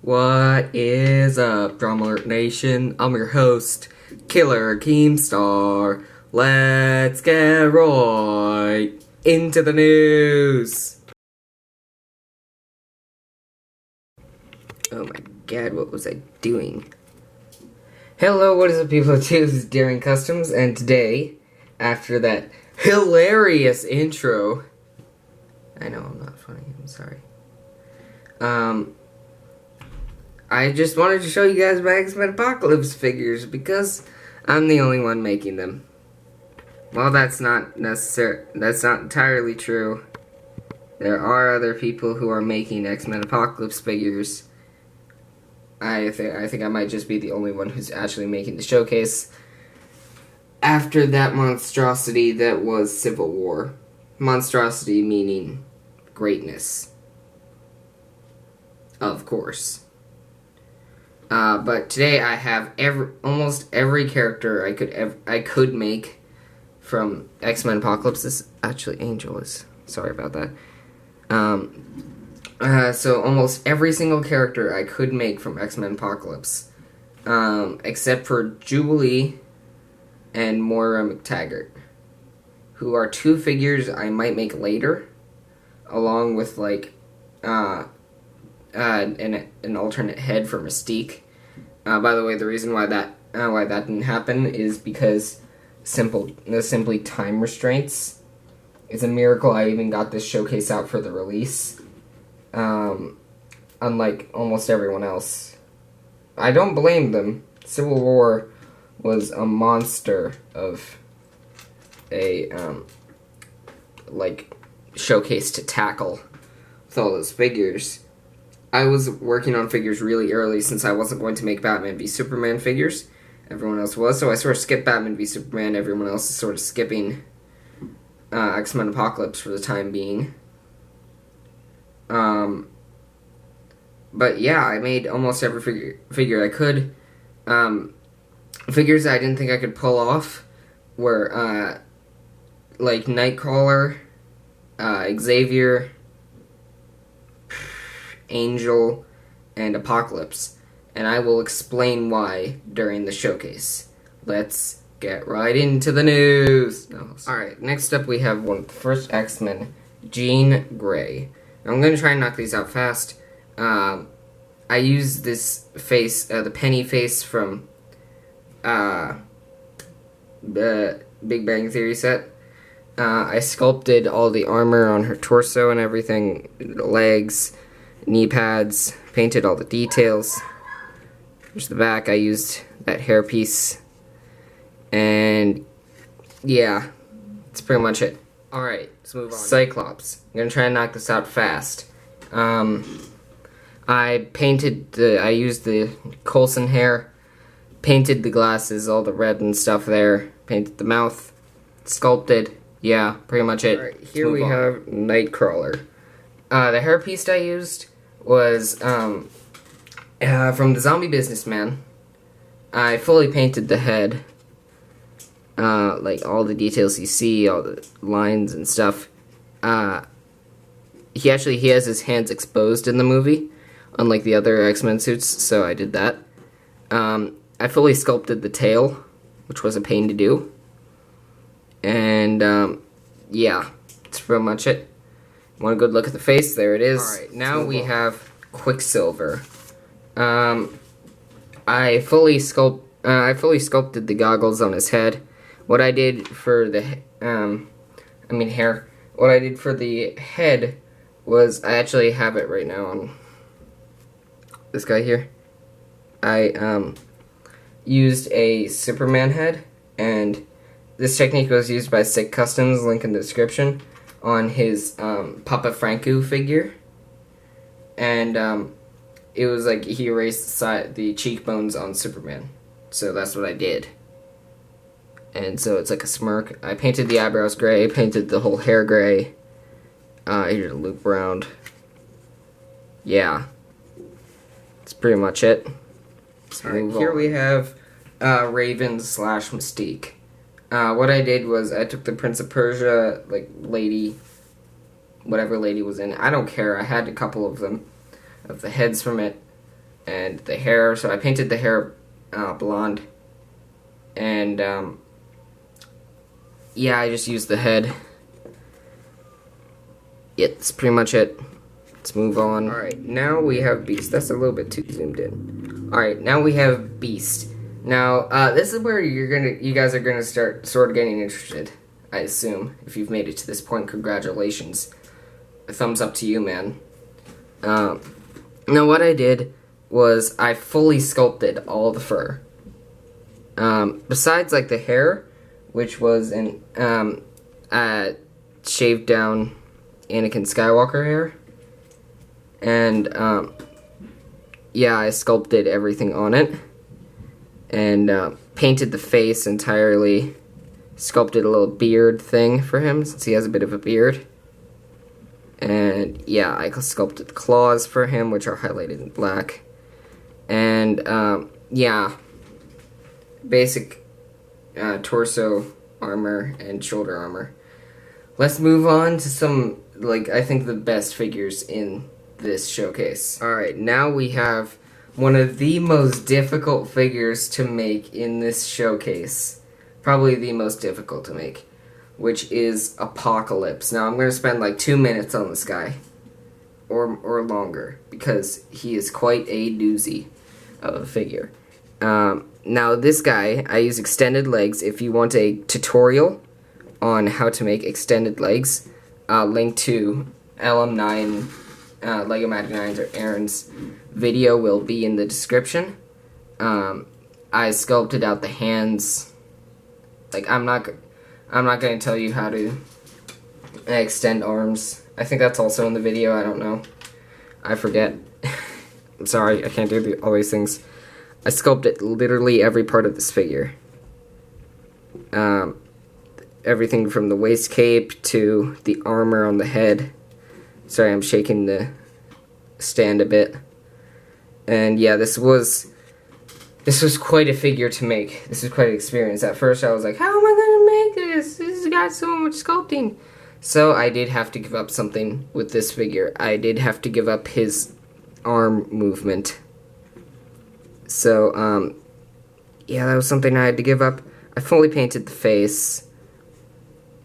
What is up, Drama Alert Nation? I'm your host, Killer Keemstar. Let's get right into the news. Oh my god, what was I doing? Hello, what is up, people? This is Daring Customs, and today, after that hilarious intro, I know I'm not funny, I'm sorry. I just wanted to show you guys my X-Men Apocalypse figures because I'm the only one making them. Well, that's not entirely true. There are other people who are making X-Men Apocalypse figures. I think I might just be the only one who's actually making the showcase. After that monstrosity that was Civil War. Monstrosity meaning greatness. Of course. But today I have almost every character I could make from X-Men Apocalypse. This actually Angel is. Sorry about that. So almost every single character I could make from X-Men Apocalypse, except for Jubilee and Moira McTaggart, who are two figures I might make later, along with like an alternate head for Mystique. By the way, the reason why that didn't happen is because simply time restraints. It's a miracle I even got this showcase out for the release. Unlike almost everyone else. I don't blame them. Civil War was a monster of a showcase to tackle with all those figures. I was working on figures really early since I wasn't going to make Batman v Superman figures. Everyone else was, so I sort of skipped Batman v Superman. Everyone else is sort of skipping X-Men Apocalypse for the time being. But yeah, I made almost every figure I could. Figures I didn't think I could pull off were like Nightcrawler, Xavier, Angel, and Apocalypse, and I will explain why during the showcase. Let's get right into the news. Alright, next up we have one of the first X-Men, Jean Grey. Now, I'm going to try and knock these out fast. I used this face, the Penny face from the Big Bang Theory set. I sculpted all the armor on her torso and everything, the legs, knee pads, painted all the details. Here's the back. I used that hairpiece. And yeah, that's pretty much it. Alright, let's move on. Cyclops. I'm gonna try and knock this out fast. I used the Coulson hair, painted the glasses, all the red and stuff there, painted the mouth, sculpted. Yeah, pretty much it. Alright, here we have Nightcrawler. The hairpiece I used was from the Zombie Businessman. I fully painted the head, like all the details you see, all the lines and stuff. He has his hands exposed in the movie, unlike the other X-Men suits, so I did that. I fully sculpted the tail, which was a pain to do. And yeah, that's pretty much it. Want a good look at the face? There it is. Alright, now we have Quicksilver. I fully sculpted the goggles on his head. What I did for the hair. What I did for the head was, I actually have it right now on this guy here. I used a Superman head, and this technique was used by Sick Customs, link in the description, on his Papa Franco figure. And it was like he erased the cheekbones on Superman. So that's what I did. And so it's like a smirk. I painted the eyebrows gray, painted the whole hair gray. Here's a loop around. Yeah. That's pretty much it. Alright, here we have Raven / Mystique. What I did was I took the Prince of Persia, like, lady, whatever lady was in it. I don't care. I had a couple of them, of the heads from it. and the hair. So I painted the hair blonde, and yeah, I just used the head. Yeah, that's pretty much it. Let's move on. Alright, now we have Beast. That's a little bit too zoomed in. Alright, now we have Beast. Now, this is where you guys are gonna start sort of getting interested, I assume. If you've made it to this point, congratulations. A thumbs up to you, man. Now what I did was I fully sculpted all the fur. Besides, like, the hair, which was an, shaved down Anakin Skywalker hair. And, yeah, I sculpted everything on it. And, painted the face entirely. Sculpted a little beard thing for him, since he has a bit of a beard. And, yeah, I sculpted the claws for him, which are highlighted in black. And, yeah, basic, torso armor and shoulder armor. Let's move on to some, like, I think the best figures in this showcase. Alright, now we have one of the most difficult figures to make in this showcase. Probably the most difficult to make, which is Apocalypse. Now I'm going to spend like 2 minutes on this guy, or longer, because he is quite a doozy of a figure. Now this guy, I use extended legs. If you want a tutorial on how to make extended legs, link to LM9, Lego Magic 9's or Aaron's video will be in the description. I sculpted out the hands. Like, I'm not going to tell you how to extend arms. I think that's also in the video. I don't know. I forget. I'm sorry. I can't do all these things. I sculpted literally every part of this figure. Everything from the waist cape to the armor on the head. Sorry, I'm shaking the stand a bit. And yeah, this was quite a figure to make. This is quite an experience. At first I was like, how am I going to make this? This has got so much sculpting. So I did have to give up something with this figure. I did have to give up his arm movement. So, yeah, that was something I had to give up. I fully painted the face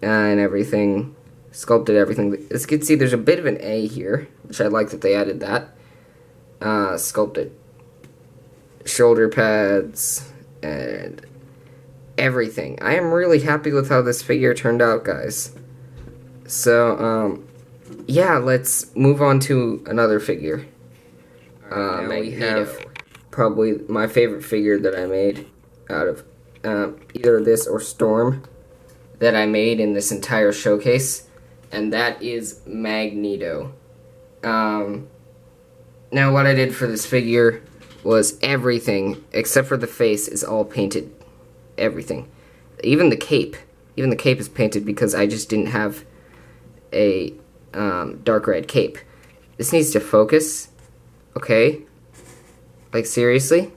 and everything. Sculpted everything. As you can see, there's a bit of an A here, which I like that they added that. Sculpted shoulder pads and everything. I am really happy with how this figure turned out, guys. So, yeah, let's move on to another figure. We have probably my favorite figure that I made out of either this or Storm that I made in this entire showcase, and that is Magneto. Now what I did for this figure was everything except for the face is all painted. Everything. Even the cape. Even the cape is painted because I just didn't have a dark red cape. This needs to focus. Okay? Like, seriously?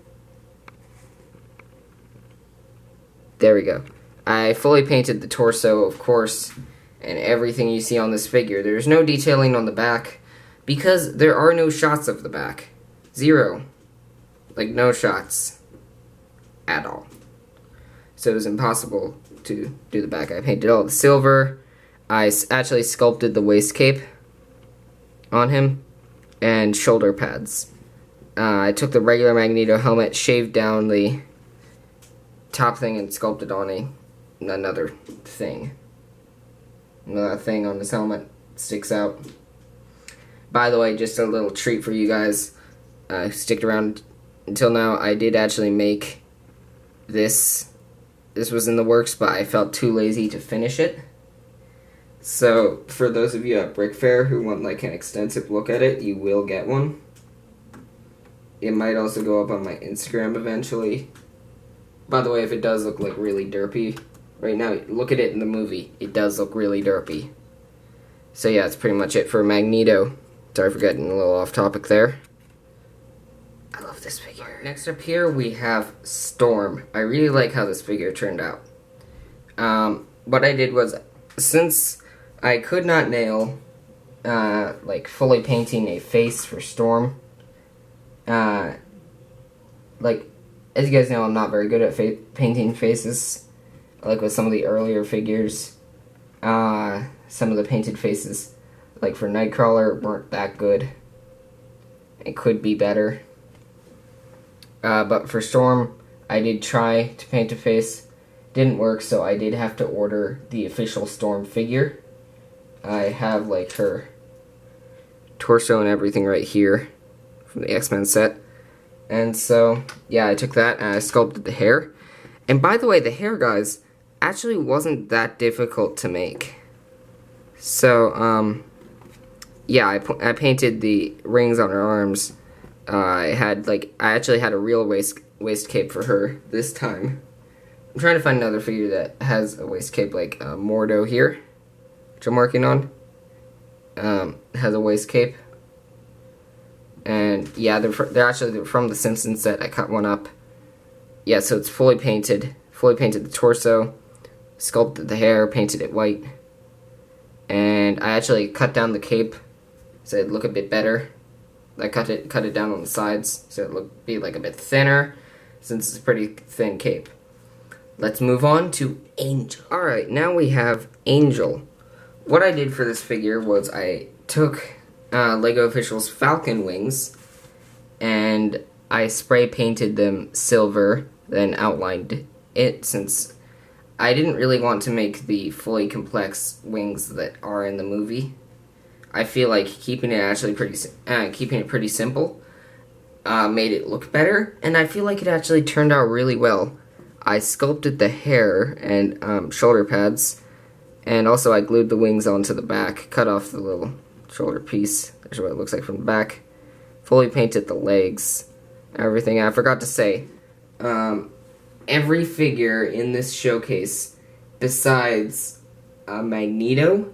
There we go. I fully painted the torso, of course, and everything you see on this figure. There's no detailing on the back because there are no shots of the back. Zero. Like, no shots at all. So it was impossible to do the back. I painted all the silver. I actually sculpted the waist cape on him and shoulder pads. I took the regular Magneto helmet, shaved down the top thing, and sculpted on another thing. Another thing on his helmet sticks out. By the way, just a little treat for you guys who sticked around until now. I did actually make this. This was in the works, but I felt too lazy to finish it. So, for those of you at Brick Fair who want like an extensive look at it, you will get one. It might also go up on my Instagram eventually. By the way, if it does look like really derpy, right now, look at it in the movie. It does look really derpy. So yeah, that's pretty much it for Magneto. Sorry for getting a little off topic there. I love this figure. Next up here, we have Storm. I really like how this figure turned out. What I did was, since I could not nail, like, fully painting a face for Storm, like, as you guys know, I'm not very good at painting faces. Like with some of the earlier figures, some of the painted faces, like for Nightcrawler, weren't that good. It could be better. But for Storm, I did try to paint a face. Didn't work, so I did have to order the official Storm figure. I have like her torso and everything right here from the X-Men set. And so, yeah, I took that and I sculpted the hair. And by the way, the hair, guys, actually wasn't that difficult to make. So, yeah, I painted the rings on her arms. I actually had a real waist cape for her this time. I'm trying to find another figure that has a waist cape like Mordo here, which I'm working on. Has a waist cape. And yeah, they're actually from the Simpsons set. I cut one up. Yeah, so it's fully painted. Fully painted the torso, sculpted the hair, painted it white. And I actually cut down the cape so it'd look a bit better. I cut it down on the sides so it would be like a bit thinner, since it's a pretty thin cape. Let's move on to Angel. Alright, now we have Angel. What I did for this figure was I took LEGO Official's Falcon wings and I spray painted them silver, then outlined it, since I didn't really want to make the fully complex wings that are in the movie. I feel like keeping it pretty simple made it look better, and I feel like it actually turned out really well. I sculpted the hair and shoulder pads, and also I glued the wings onto the back, cut off the little shoulder piece. There's what it looks like from the back. Fully painted the legs, everything. I forgot to say, every figure in this showcase, besides Magneto,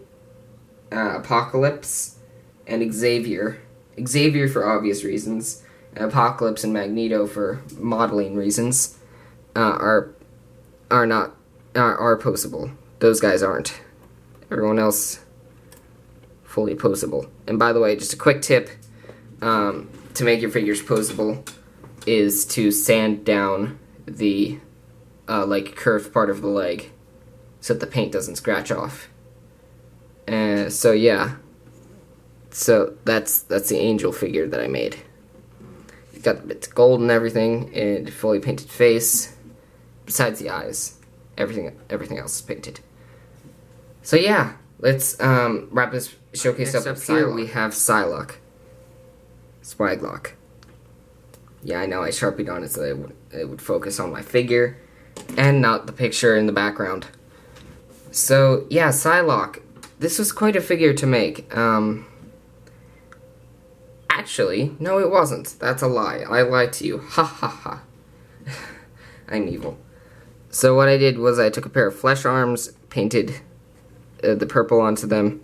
Apocalypse, and Xavier for obvious reasons, Apocalypse and Magneto for modeling reasons, are posable. Those guys aren't. Everyone else fully posable. And by the way, just a quick tip to make your figures posable is to sand down the curved part of the leg so that the paint doesn't scratch off. So yeah, so that's the Angel figure that I made. You got the bits of gold and everything, and fully painted face. Besides the eyes, everything else is painted. So yeah, let's wrap this showcase up. Here we have Psylocke, Swaglock. Yeah, I know I sharpied on it so that it would focus on my figure and not the picture in the background. So yeah, Psylocke. This was quite a figure to make. Actually, no, it wasn't. That's a lie. I lied to you. Ha ha ha. I'm evil. So what I did was I took a pair of flesh arms, painted the purple onto them,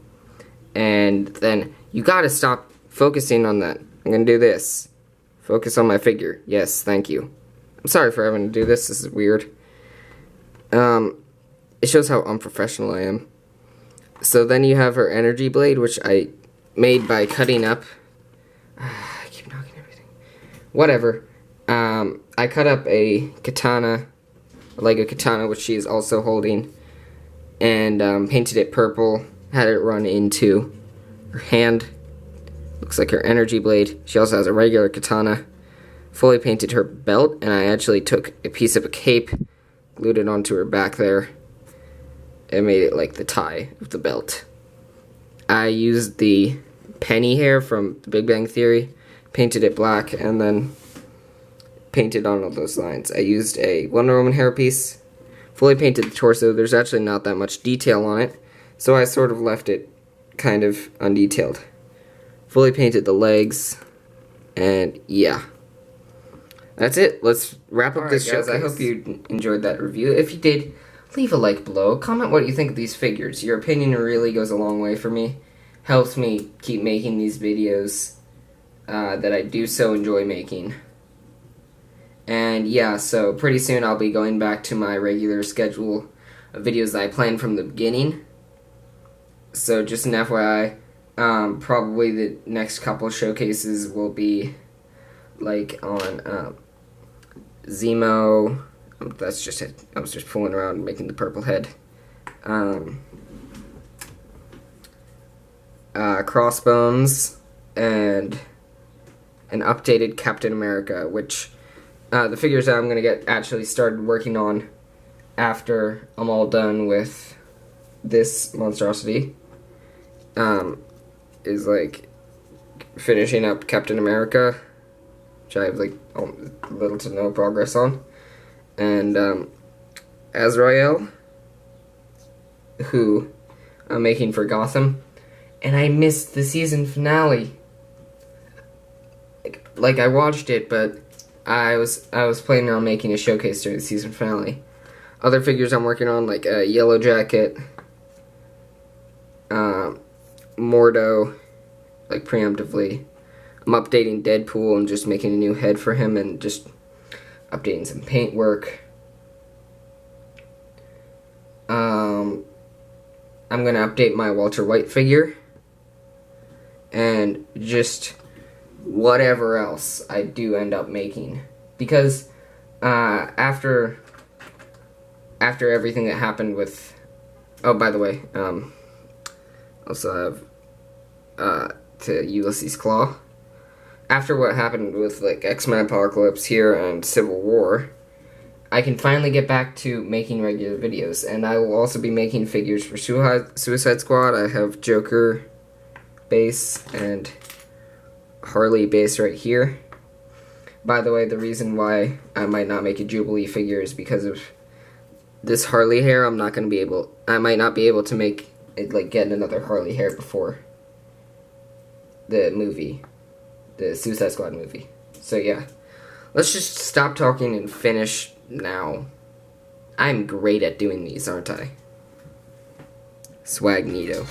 and then you gotta stop focusing on that. I'm gonna do this. Focus on my figure. Yes, thank you. I'm sorry for having to do this. This is weird. It shows how unprofessional I am. So then you have her energy blade, which I made by cutting up. I keep knocking everything. Whatever. I cut up a katana, a Lego katana, which she is also holding, and painted it purple. Had it run into her hand. Looks like her energy blade. She also has a regular katana. Fully painted her belt, and I actually took a piece of a cape, glued it onto her back there, and made it like the tie of the belt. I used the Penny hair from The Big Bang Theory, painted it black, and then painted on all those lines. I used a Wonder Woman hairpiece, fully painted the torso. There's actually not that much detail on it, so I sort of left it kind of undetailed. Fully painted the legs, and yeah. That's it. Let's wrap up this showcase. I hope you enjoyed that review. If you did, leave a like below. Comment what you think of these figures. Your opinion really goes a long way for me. Helps me keep making these videos that I do so enjoy making. And yeah, so pretty soon I'll be going back to my regular schedule of videos that I planned from the beginning. So just an FYI, probably the next couple showcases will be like on Zemo. That's just it. I was just fooling around making the purple head. Crossbones, and an updated Captain America, which the figures that I'm going to get actually started working on after I'm all done with this monstrosity is like finishing up Captain America, which I have like little to no progress on, and Azrael, who I'm making for Gotham, and I missed the season finale. Like I watched it, but I was planning on making a showcase during the season finale. Other figures I'm working on, like Yellow Jacket, Mordo, like preemptively. I'm updating Deadpool and just making a new head for him and just updating some paint work. I'm going to update my Walter White figure. And just whatever else I do end up making. Because after everything that happened with... Oh, by the way, also have to Ulysses Claw. After what happened with like X-Men Apocalypse here and Civil War, I can finally get back to making regular videos, and I will also be making figures for Suicide Squad. I have Joker base and Harley base right here. By the way, the reason why I might not make a Jubilee figure is because of this Harley hair. I might not be able to make it, like, get another Harley hair before the movie, the Suicide Squad movie. So yeah, let's just stop talking and finish now. I'm great at doing these, aren't I? Swagnito.